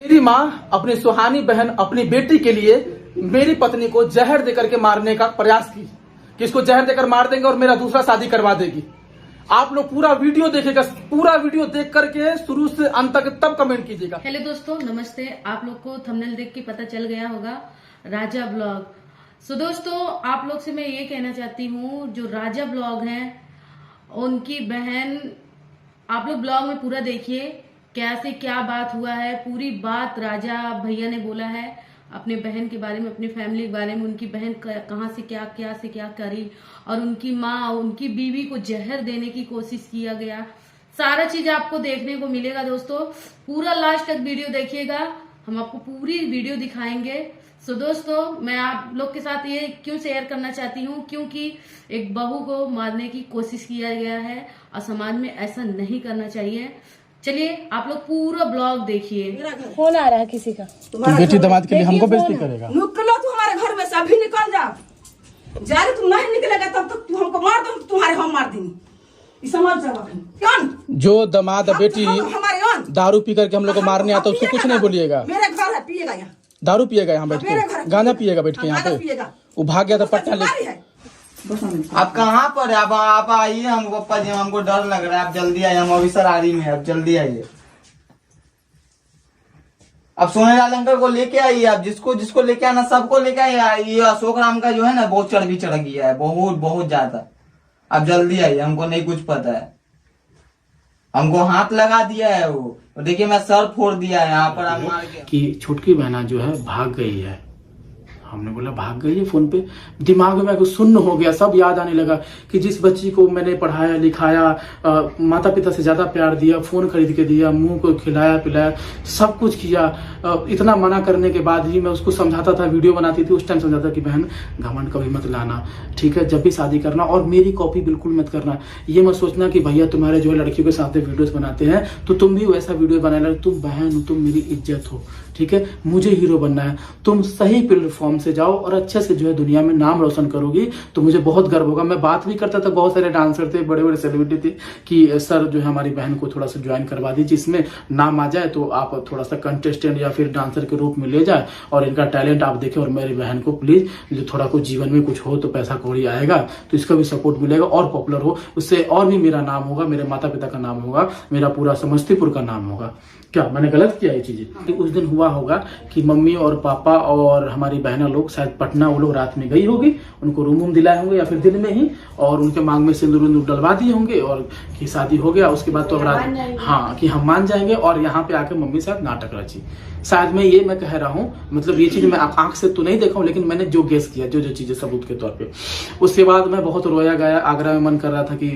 मेरी माँ अपनी सुहानी बहन अपनी बेटी के लिए मेरी पत्नी को जहर देकर के मारने का प्रयास की कि इसको जहर देकर मार देंगे और मेरा दूसरा शादी करवा देगी। आप लोग पूरा वीडियो देखेगा, पूरा वीडियो देख करके शुरू से अंत तक तब कमेंट कीजिएगा। हेलो दोस्तों, नमस्ते। आप लोग को थंबनेल देख के पता चल गया होगा राजा ब्लॉग। सो दोस्तों, आप लोग से मैं ये कहना चाहती हूँ, जो राजा ब्लॉग हैं उनकी बहन, आप लोग ब्लॉग में पूरा देखिए कैसे क्या बात हुआ है। पूरी बात राजा भैया ने बोला है अपने बहन के बारे में, अपनी फैमिली के बारे में, उनकी बहन कहाँ से क्या करी और उनकी माँ उनकी बीवी को जहर देने की कोशिश किया गया। सारा चीज आपको देखने को मिलेगा दोस्तों, पूरा लास्ट तक वीडियो देखिएगा, हम आपको पूरी वीडियो दिखाएंगे। सो दोस्तों, मैं आप लोग के साथ ये क्यों शेयर करना चाहती हूँ, क्योंकि एक बहू को मारने की कोशिश किया गया है और समाज में ऐसा नहीं करना चाहिए। चलिए आप लोग पूरा ब्लॉग देखिए। फोन आ रहा है किसी का। बेटी दामाद के लिए हमको बेइज्जती करेगा। निकलो तू हमारे घर में से, अभी निकल जा। जारे तुम नहीं निकलेगा तब तक तू हमको मार दो, तुम्हारे हम मार देंगे। समझ जाओ कौन जो दामाद बेटी हमारे कौन दारू पी करके हम लोग को मारने आता है उसको कुछ नहीं बोलिएगा। मेरे घर है, पिएगा यहाँ, दारू पिएगा यहाँ बैठ के, गांजा पिएगा बैठ के यहाँ पे। वो भाग गया था पट्टा ले। आप कहाँ पर है? आप आइए, हमको अप्पा जी, हमको डर लग रहा है। आप जल्दी आइए, हम ऑफिसर आ रही में, आप जल्दी आइए। अब सोनेलाल अंकल को लेके आइए, आप जिसको लेके आना सबको लेके आइए। ये अशोक राम का जो है ना बहुत चढ़ गया है, बहुत ज्यादा। आप जल्दी आइए, हमको नहीं कुछ पता है। हमको हाथ लगा दिया है वो, देखिए मैं सर फोड़ दिया है यहाँ पर। हम कि छोटकी बहना जो है भाग गई है। हमने बोला भाग गई है, फोन पे दिमाग में कुछ सुन्न हो गया, सब याद आने लगा कि जिस बच्ची को मैंने पढ़ाया लिखाया, माता पिता से ज्यादा प्यार दिया, फोन खरीद के दिया, मुंह को खिलाया पिलाया, सब कुछ किया। इतना मना करने के बाद भी मैं उसको समझाता था, वीडियो बनाती थी, उस टाइम समझाता कि बहन घमंड कभी मत लाना, ठीक है, जब भी शादी करना और मेरी कॉपी बिल्कुल मत करना। ये मत सोचना कि भैया तुम्हारे जो है लड़कियों के साथ वीडियोस बनाते हैं तो तुम भी वैसा वीडियो बनाना। तुम बहन हो, तुम मेरी इज्जत हो, ठीक है, मुझे हीरो बनना है। तुम सही प्लेटफॉर्म से जाओ और अच्छे से जो है दुनिया में नाम रोशन करोगी तो मुझे बहुत गर्व होगा। मैं बात भी करता था, बहुत सारे डांसर थे, बड़े बड़े सेलिब्रिटी थे कि सर जो है हमारी बहन को थोड़ा सा ज्वाइन करवा दीजिए, इसमें नाम आ जाए तो आप थोड़ा सा कंटेस्टेंट या फिर डांसर के रूप में ले जाए और इनका टैलेंट आप देखें और मेरी बहन को प्लीज जो थोड़ा कुछ जीवन में कुछ हो तो पैसा कौड़ी आएगा तो इसका भी सपोर्ट मिलेगा और पॉपुलर हो, उससे और भी मेरा नाम होगा, मेरे माता पिता का नाम होगा, मेरा पूरा समस्तीपुर का नाम होगा। क्या मैंने गलत किया ये चीजें? उस दिन हुआ होगा कि मम्मी और पापा और हमारी बहना लोग शायद पटना, वो लोग रात में गई होगी, उनको रूम दिलाए होंगे या फिर दिन में ही, और उनके मांग में सिंदूर डलवा दिए होंगे और कि शादी हो गया। उसके बाद तो रात, हाँ, कि हम मान जाएंगे और यहाँ पे आके मम्मी साथ नाटक रची। शायद मैं कह रहा हूँ, मतलब ये चीज मैं आंख से तो नहीं देखा हूँ, लेकिन मैंने जो गेस किया, जो चीजें सबूत के तौर पे। उसके बाद मैं बहुत रोया गया, आगरा में मन कर रहा था कि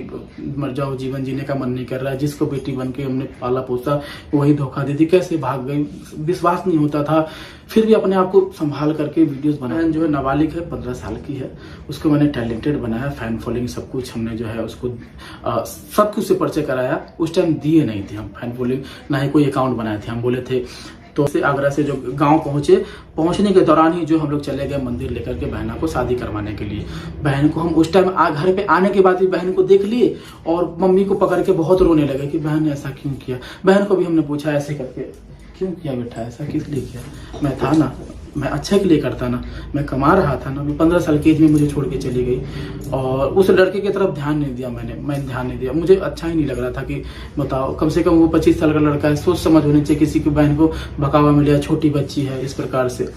मर जाओ, जीवन जीने का मन नहीं कर रहा है। जिसको बेटी बन के हमने पाला पोसा वही धोखा दे दी, कैसे भाग गई, विश्वास नहीं होता था। फिर भी अपने आप को संभाल करके वीडियोस बनाया। जो है नाबालिग है, 15 साल की है, उसको मैंने टैलेंटेड बनाया, फैन फॉलोइंग सब कुछ हमने जो है उसको सब कुछ से परिचय कराया। उस टाइम दिए नहीं थे हम फैन फॉलोइंग, ना ही कोई अकाउंट बनाए थे। हम बोले थे तो से आगरा से जो गांव पहुंचने के दौरान ही जो हम लोग चले गए मंदिर लेकर के बहना को शादी करवाने के लिए। बहन को हम उस टाइम घर पे आने के बाद भी बहन को देख लिए और मम्मी को पकड़ के बहुत रोने लगे कि बहन ने ऐसा क्यों किया। बहन को भी हमने पूछा ऐसे करके, क्यों किया बेटा, ऐसा किस लिए किया? मैं था ना, मैं अच्छे के लिए करता ना, मैं कमा रहा था ना। 15 साल की एज में मुझे छोड़ के चली गई और उस लड़के की तरफ ध्यान नहीं दिया मैं ध्यान नहीं दिया। मुझे अच्छा ही नहीं लग रहा था कि बताओ, कम से कम वो 25 साल का लड़का है, सोच समझ होनी चाहिए। किसी की बहन को बकावा मिले, छोटी बच्ची है, इस प्रकार से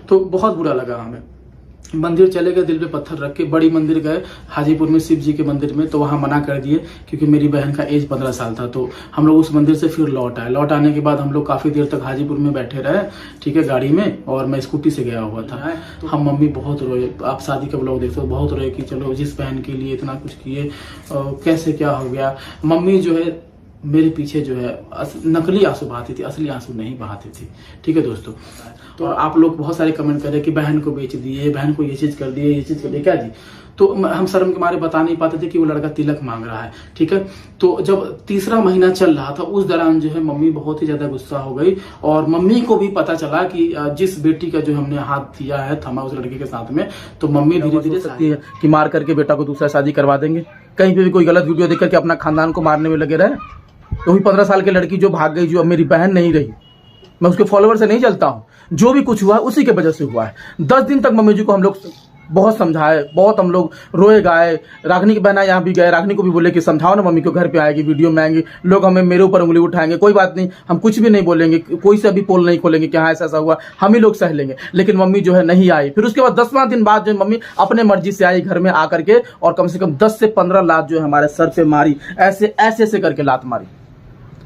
तो बहुत बुरा लगा हमें। मंदिर चले गए, दिल पे पत्थर रख के, बड़ी मंदिर गए हाजीपुर में, शिव जी के मंदिर में, तो वहां मना कर दिए क्योंकि मेरी बहन का एज 15 साल था। तो हम लोग उस मंदिर से फिर लौट आए। लौट आने के बाद हम लोग काफी देर तक हाजीपुर में बैठे रहे, ठीक है, गाड़ी में, और मैं स्कूटी से गया हुआ था। हम मम्मी बहुत रोए, आप शादी का ब्लॉग देखते हो, बहुत रोए कि चलो जिस बहन के लिए इतना कुछ किए कैसे क्या हो गया। मम्मी जो है मेरे पीछे जो है नकली आंसू बहाती थी, असली आंसू नहीं बहाती थी, ठीक है दोस्तों। तो आप लोग बहुत सारे कमेंट कर रहे कि बहन को बेच दिए, बहन को ये चीज कर दिए, ये चीज कर दिए, क्या जी? तो हम शर्म के मारे बता नहीं पाते थे कि वो लड़का तिलक मांग रहा है, ठीक है। तो जब तीसरा महीना चल रहा था उस दौरान जो है मम्मी बहुत ही ज्यादा गुस्सा हो गई और मम्मी को भी पता चला कि जिस बेटी का जो हमने हाथ दिया है, थमा उस लड़के के साथ में, तो मम्मी धीरे धीरे सकती है कि मार करके बेटा को दूसरा शादी करवा देंगे। कहीं पे भी कोई गलत वीडियो देख करके अपना खानदान को मारने में लगे रहे। तो 15 साल की लड़की जो भाग गई, जो अब मेरी बहन नहीं रही, मैं उसके फॉलोवर से नहीं चलता हूँ। जो भी कुछ हुआ है उसी के वजह से हुआ है। 10 दिन तक मम्मी जी को हम लोग बहुत समझाए, बहुत हम लोग रोए गाए। रागनी की बहना यहाँ भी गए, रागनी को भी बोले कि समझाओ ना मम्मी को, घर पे आएगी, वीडियो में आएंगी, लोग हमें मेरे ऊपर उंगली उठाएंगे। कोई बात नहीं, हम कुछ भी नहीं बोलेंगे, कोई से अभी पोल नहीं खोलेंगे कि हाँ ऐसा ऐसा हुआ, हम ही लोग सह लेंगे। लेकिन मम्मी जो है नहीं आई। फिर उसके बाद 10वां दिन बाद जो मम्मी अपने मर्जी से आई घर में आकर के, और कम से कम 10 से 15 लात जो है हमारे सर पे मारी, ऐसे ऐसे करके लात मारी।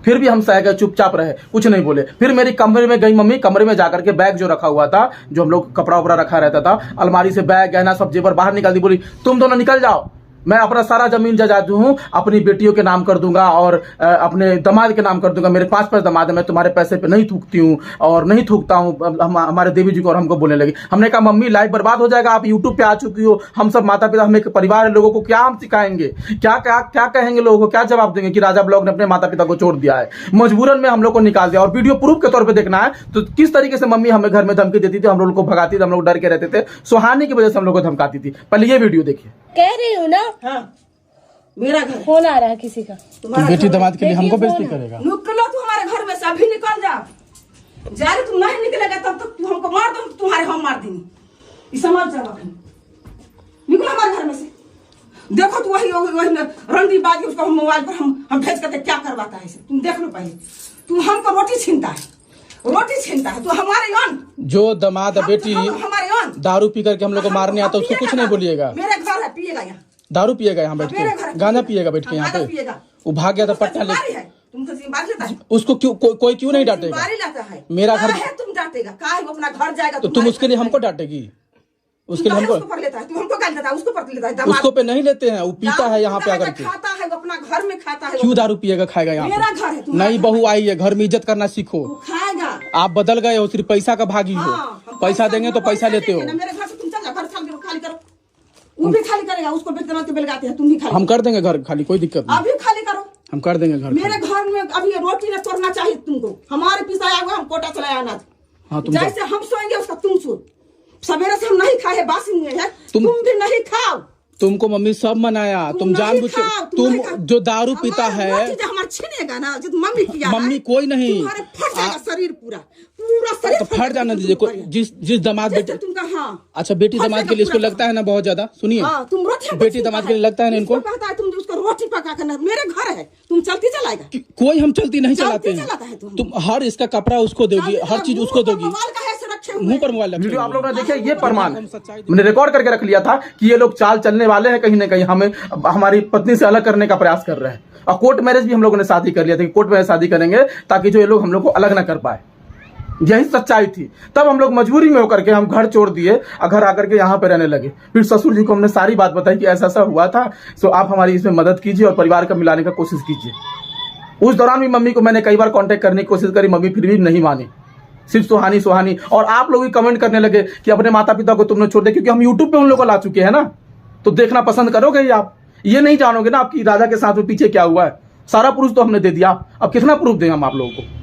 फिर भी हम सह गए, चुपचाप रहे, कुछ नहीं बोले। फिर मेरी कमरे में गई मम्मी, कमरे में जाकर के बैग जो रखा हुआ था, जो हम लोग कपड़ा उपड़ा रखा रहता था, अलमारी से बैग गहना सब जेवर बाहर निकाल दी। बोली तुम दोनों निकल जाओ, मैं अपना सारा जमीन जायदाद जो हूँ अपनी बेटियों के नाम कर दूंगा और अपने दामाद के नाम कर दूंगा। मेरे 5 दामाद है, मैं तुम्हारे पैसे पे नहीं थूकती हूँ और नहीं थूकता हूँ। हमारे देवी जी को और हमको बोलने लगी। हमने कहा मम्मी लाइफ बर्बाद हो जाएगा, आप यूट्यूब पे आ चुकी हो, हम सब माता पिता, हम एक परिवार है, लोगों को क्या हम सिखाएंगे, क्या क्या क्या कहेंगे, लोगों को क्या जवाब देंगे कि राजा ब्लॉग ने अपने माता पिता को छोड़ दिया है। मजबूरन में हम लोग को निकाल दिया। और वीडियो प्रूफ के तौर पर देखना है तो किस तरीके से मम्मी हमें घर में धमकी देती थी, हम लोग को भगाती थी, हम लोग डर के रहते थे। सुहानी की वजह से हम लोग को धमकाती थी। पहले ये वीडियो देखिए। कह रही हूँ ना, हाँ मेरा घर फोन आ रहा है किसी का। तुम्हारा बेटी घर- दामाद के लिए हमको बेइज्जती करेगा। निकलो तू हमारे घर में से, अभी निकल जा। जारे तुम नहीं निकलेगा तब तक तू हमको मार दो, तुम्हारे हम मार देंगे। ये समझ जाओ अभी। निकलो हमारे घर में से। देखो तो वही रंडी बाजी, उसको हम मोबाइल पर हम भेज करके क्या करवाता है इसे, तुम देख लो पहले। तू हमको रोटी छीनता है, रोटी छीनता है, तू हमारे अन जो दामाद बेटी हमारे अन दारू पी करके हम लोग को मारने आता है, उसको कुछ नहीं बोलिएगा। मेरे घर है, पिएगा यहाँ, दारू पिएगा यहाँ बैठ मेरे घर के, है, गांजा पिएगा बैठ के यहाँ गांजा पे। पिएगा। वो भाग गया था उसका पटना ले। जिम्मेदारी है, तुमको जिम्मेदारी लेता है। उसको क्यों कोई क्यों नहीं डांटेगा? जिम्मेदारी लेता है। मेरा घर- काहे तुम डांटेगा, काहे वो अपना घर जाएगा तो तुम उसके लिए हमको डांटेगी? उसके लिए हमको, उसको पर लेता है, तू हमको गाली देता है, उसको पर लेता है। दामाद- उसको पे नहीं लेते हैं, वो पीता है यहाँ पे दामाद आकर के। खाता है, वो अपना घर में खाता है। क्यों दारू पिएगा, खाएगा यहाँ मेरा पे? घर है, तुम्हारा नहीं घर बहू आई है, घर में इज्जत करना सीखो। वो खाएगा। आप बदल गए हो, सिर्फ पैसा का भागी हो। हाँ, हम पैसा देंगे तो पैसा लेते हो। देंगे ना, मेरे घर से तुम चल जाओ, घर खाली करो। वो भी खाली करेगा, उसको बेचना तो बेलगाते हैं, तुम भी खाली हम कर देंगे घर खाली, कोई दिक्कत नहीं, अभी खाली करो। हम कर देंगे घर मेरे खाली। घर में अभी रोटी न तोड़ना चाहिए तुमको। हमारे पिसाया हुआ हम कोटा चलाया अनाज। हाँ तुम जैसे हम सोएंगे उसका तुम सो। सवेरे से हम नहीं खाए, बासी में है, तुम भी नहीं खाओ। तुमको मम्मी सब मनाया, तुम जानबूझ के, तुम जो दारू पीता है, हमारा छीनेगा ना, जो मम्मी किया है, मम्मी कोई नहीं, तुम्हारे फट जाएगा शरीर पूरा शरीर तो फट जाना दीजिए। कोई जिस दामाद बेटी, तुमका हाँ अच्छा बेटी फट दामाद जाएगा के लिए इसको पूरा। लगता है ना बहुत ज्यादा। सुनिए, हाँ, तुम रोटी बेटी दामाद के लिए लगता है ना इनको, कहता है तुम उसको रोटी पका कर ना, मेरे घर है, तुम चलती चलाएगा। कोई हम चलती नहीं चलती चलाते चलाता है हैं। तुम। तुम हर इसका कपड़ा उसको दोगी, हर चीज उसको दोगी, मोबाइल का ऐसे रखे हुए मुंह पर मोबाइल रखे वीडियो हाँ, आप तो लोगों ने देखिए, ये प्रमाण है। मैंने रिकॉर्ड करके रख लिया था कि ये लोग चाल चलने वाले हैं, कहीं ना कहीं हमें हमारी पत्नी से अलग करने का प्रयास कर रहे हैं। और कोर्ट मैरिज भी हम लोगों ने शादी कर लिया था कि कोर्ट में शादी करेंगे ताकि जो ये लोग हम लोग को अलग ना कर पाए। यही सच्चाई थी। तब हम लोग मजबूरी में होकर के हम घर छोड़ दिए और घर आकर के यहाँ पे रहने लगे। फिर ससुर जी को हमने सारी बात बताई कि ऐसा ऐसा हुआ था, सो आप हमारी इसमें मदद कीजिए और परिवार का मिलाने का कोशिश कीजिए। उस दौरान भी मम्मी को मैंने कई बार कांटेक्ट करने की कोशिश करी, मम्मी फिर भी नहीं मानी, सिर्फ सुहानी सुहानी। और आप लोग भी कमेंट करने लगे कि अपने माता पिता को तुमने छोड़ दिया, क्योंकि हम यूट्यूब पे उन लोगों को ला चुके हैं ना, तो देखना पसंद करोगे ही आप। ये नहीं जानोगे ना आपकी राजा के साथ में पीछे क्या हुआ है। सारा प्रूफ तो हमने दे दिया, अब कितना प्रूफ दें हम आप लोगों को।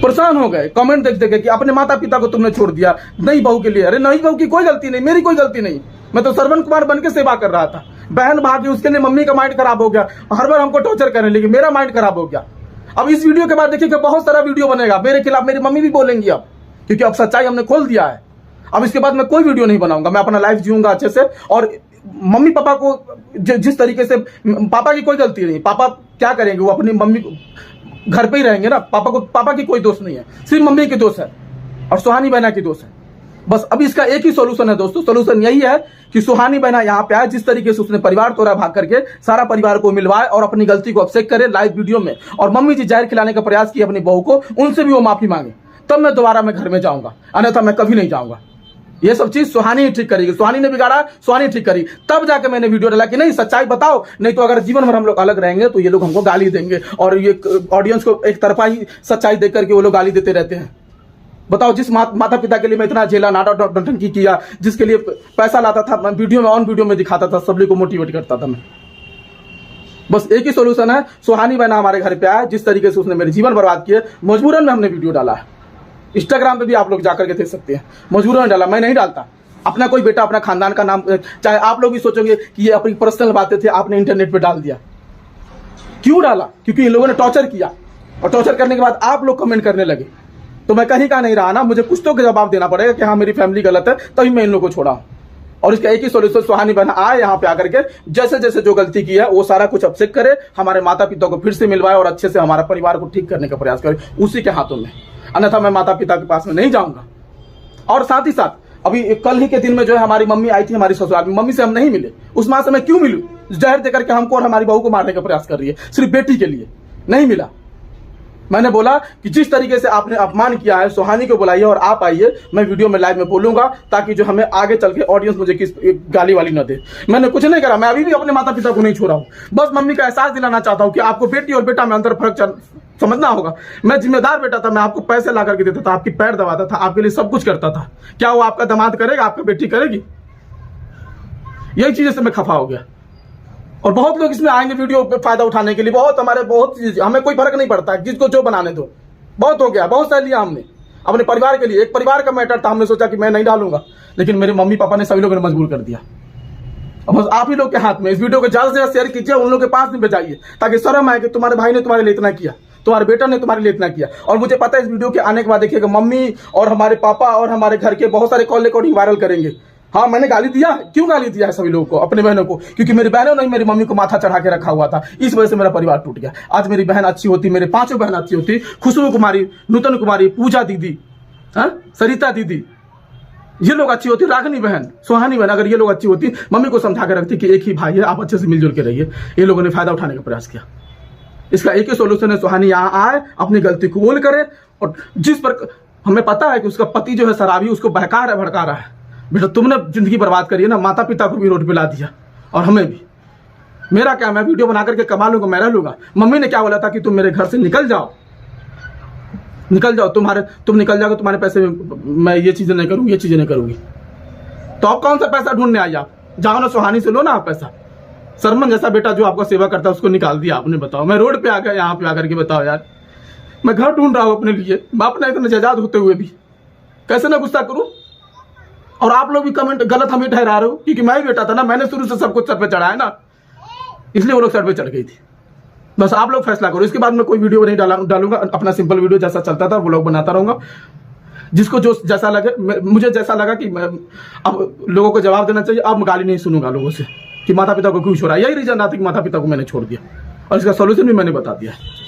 परेशान हो गए कमेंट देख देख के कि अपने माता पिता को तुमने छोड़ दिया, नहीं बहू के लिए। अरे नहीं बहू की कोई गलती नहीं, मेरी कोई गलती नहीं, मैं तो श्रवण कुमार बन के सेवा कर रहा था। बहन भागी, उसके लिए मम्मी का माइंड खराब हो गया, हर बार हमको टॉर्चर करने लगी, मेरा माइंड खराब हो गया। अब इस वीडियो के बाद देखिए कि बहुत सारा वीडियो बनेगा मेरे खिलाफ, मेरी मम्मी भी बोलेंगी अब, क्योंकि अब सच्चाई हमने खोल दिया है। अब इसके बाद मैं कोई वीडियो नहीं बनाऊंगा, मैं अपना लाइफ जीऊंगा अच्छे से। और मम्मी पापा को जिस तरीके से, पापा की कोई गलती नहीं, पापा क्या करेंगे, वो अपनी मम्मी घर पे ही रहेंगे ना। पापा की कोई दोष नहीं है, सिर्फ मम्मी की दोष है और सुहानी बहना की दोष है। बस अब इसका एक ही सॉल्यूशन है दोस्तों, सॉल्यूशन यही है कि सुहानी बहना यहाँ पे आए, जिस तरीके से उसने परिवार तोड़ा भाग करके, सारा परिवार को मिलवाए और अपनी गलती को एक्सेप्ट करे लाइव वीडियो में। और मम्मी जी जहर खिलाने का प्रयास की अपनी बहू को, उनसे भी वो माफी मांगे, तब मैं दोबारा मैं घर में जाऊंगा, अन्यथा मैं कभी नहीं जाऊंगा। ये सब चीज सुहानी ही ठीक करेगी, सुहानी ने बिगाड़ा, सुहानी ठीक करी। तब जाके मैंने वीडियो डाला कि नहीं सच्चाई बताओ, नहीं तो अगर जीवन भर हम लोग अलग रहेंगे तो ये लोग हमको गाली देंगे। और ये ऑडियंस को एक तरफा ही सच्चाई देख करके वो लोग गाली देते रहते हैं। बताओ, जिस माता पिता के लिए मैं इतना झेला, नाटक नौटंकी किया, जिसके लिए पैसा लाता था, मैं वीडियो में ऑन वीडियो में दिखाता था, सब लोग को मोटिवेट करता था मैं। बस एक ही सोल्यूशन है, सुहानी बहना हमारे घर पे आया, जिस तरीके से उसने मेरे जीवन बर्बाद किए, मजबूरन में हमने वीडियो डाला है। इंस्टाग्राम पे भी आप लोग जाकर के देख सकते हैं, मजबूरन में डाला, मैं नहीं डालता। अपना कोई बेटा, अपना खानदान का नाम, चाहे आप लोग भी सोचोगे कि ये अपनी पर्सनल बातें थे, आपने इंटरनेट पे डाल दिया। क्यों डाला? क्योंकि इन लोगों ने टॉर्चर किया, और टॉर्चर करने के बाद आप लोग कमेंट करने लगे, तो मैं कहीं का नहीं रहा ना, मुझे कुछ तो जवाब देना पड़ेगा कि हाँ मेरी फैमिली गलत है, तभी मैं इन लोगों को छोड़ा हूं। और इसका एक ही सोल्यूशन, सुहानी बहन आए यहाँ पे आकर के जैसे जैसे जो गलती की है वो सारा कुछ अब से करे, हमारे माता पिता को फिर से मिलवाए और अच्छे से हमारा परिवार को ठीक करने का प्रयास करे, उसी के हाथों में। अन्यथा मैं माता पिता के पास में नहीं जाऊंगा। और साथ ही साथ अभी कल ही के दिन में जो है हमारी मम्मी आई थी हमारी ससुराल में, मम्मी से हम नहीं मिले। उस माँ से मैं क्यों मिलूं? जहर देकर के हमको और हमारी बहू को मारने का प्रयास कर रही है, सिर्फ बेटी के लिए। नहीं मिला। मैंने बोला कि जिस तरीके से आपने अपमान किया है, सुहानी को बुलाइए और आप आइए, मैं वीडियो में लाइव में बोलूंगा, ताकि जो हमें आगे चल के ऑडियंस मुझे किस गाली वाली न दे। मैंने कुछ नहीं करा, मैं अभी भी अपने माता पिता को नहीं छोड़ा हूं। बस मम्मी का एहसास दिलाना चाहता हूं कि आपको बेटी और बेटा में अंतर फर्क समझना होगा। मैं जिम्मेदार बेटा था, मैं आपको पैसे ला करके देता था, आपकी पैर दबाता था, आपके लिए सब कुछ करता था। क्या वो आपका दामाद करेगा? आपका बेटी करेगी? यही चीजें से मैं खफा हो गया। और बहुत लोग इसमें आएंगे वीडियो पे फायदा उठाने के लिए, बहुत हमें कोई फर्क नहीं पड़ता, जिसको जो बनाने दो। बहुत हो गया, बहुत सह लिया हमने अपने परिवार के लिए। एक परिवार का मैटर था, हमने सोचा कि मैं नहीं डालूंगा, लेकिन मेरे मम्मी पापा ने, सभी लोगों ने मजबूर कर दिया। अब बस आप ही लोग के हाथ में। इस वीडियो को ज्यादा से ज्यादा शेयर कीजिए, उन लोगों के पास भी भेजाइए, ताकि शर्म आए कि तुम्हारे भाई ने तुम्हारे लिए इतना किया, तुम्हारे बेटा ने तुम्हारे लिए इतना किया। और मुझे पता है इस वीडियो के आने के बाद देखिएगा मम्मी और हमारे पापा और हमारे घर के बहुत सारे कॉल रिकॉर्डिंग वायरल करेंगे। हाँ, मैंने गाली दिया। क्यों गाली दिया है सभी लोगों को, अपने बहनों को? क्योंकि मेरी बहनों ने मेरी मम्मी को माथा चढ़ा के रखा हुआ था, इस वजह से मेरा परिवार टूट गया। आज मेरी बहन अच्छी होती, मेरे 5 बहन अच्छी होती, खुशबू कुमारी, नूतन कुमारी, पूजा दीदी, सरिता दीदी, ये लोग अच्छी होती, रागनी बहन, सुहानी बहन, अगर ये लोग अच्छी होती, मम्मी को समझा के रखती कि एक ही भाई है, आप अच्छे से मिलजुल के रहिए। ये लोगों ने फायदा उठाने का प्रयास किया। इसका एक ही सोल्यूशन है, सुहानी यहाँ आए, अपनी गलती कबूल करे। और जिस पर हमें पता है कि उसका पति जो है शराबी, उसको बहका रहा है, भड़का रहा है। बेटा तुमने जिंदगी बर्बाद करी है ना, माता पिता को भी रोड पे ला दिया और हमें भी। मेरा क्या, मैं वीडियो बना करके कमा लूंगा, मैं रह लूंगा। मम्मी ने क्या बोला था कि तुम मेरे घर से निकल जाओ, निकल जाओ, तुम निकल जाओगे, तुम्हारे पैसे मैं ये चीजें नहीं करूंगी, ये चीजें नहीं करूंगी। तो अब कौन सा पैसा ढूंढने आई आप? जाओ ना सुहानी से लो ना आप पैसा। सरमन जैसा बेटा जो आपका सेवा करता है उसको निकाल दिया आपने। बताओ, मैं रोड पे आ गया यहाँ पे आकर के, बताओ यार, मैं घर ढूंढ रहा हूँ अपने लिए, मैं अपना इतना जायदाद होते हुए भी कैसे ना गुस्सा करूं? और आप लोग भी कमेंट गलत हमें ठहरा रहे हो, क्योंकि मैं ही बेटा था ना, मैंने शुरू से सब कुछ सर पे चढ़ाया ना, इसलिए वो लोग सर पे चढ़ गई थी। बस आप लोग फैसला करो। इसके बाद मैं कोई वीडियो नहीं डालूंगा, अपना सिंपल वीडियो जैसा चलता था वो लोग बनाता रहूंगा। जिसको जो जैसा लगे, मुझे जैसा लगा कि अब लोगों को जवाब देना चाहिए, अब गाली नहीं सुनूंगा लोगों से कि माता पिता को क्यों छोड़ा। यही रीजन था कि माता पिता को मैंने छोड़ दिया, और इसका सोल्यूशन भी मैंने बता दिया है।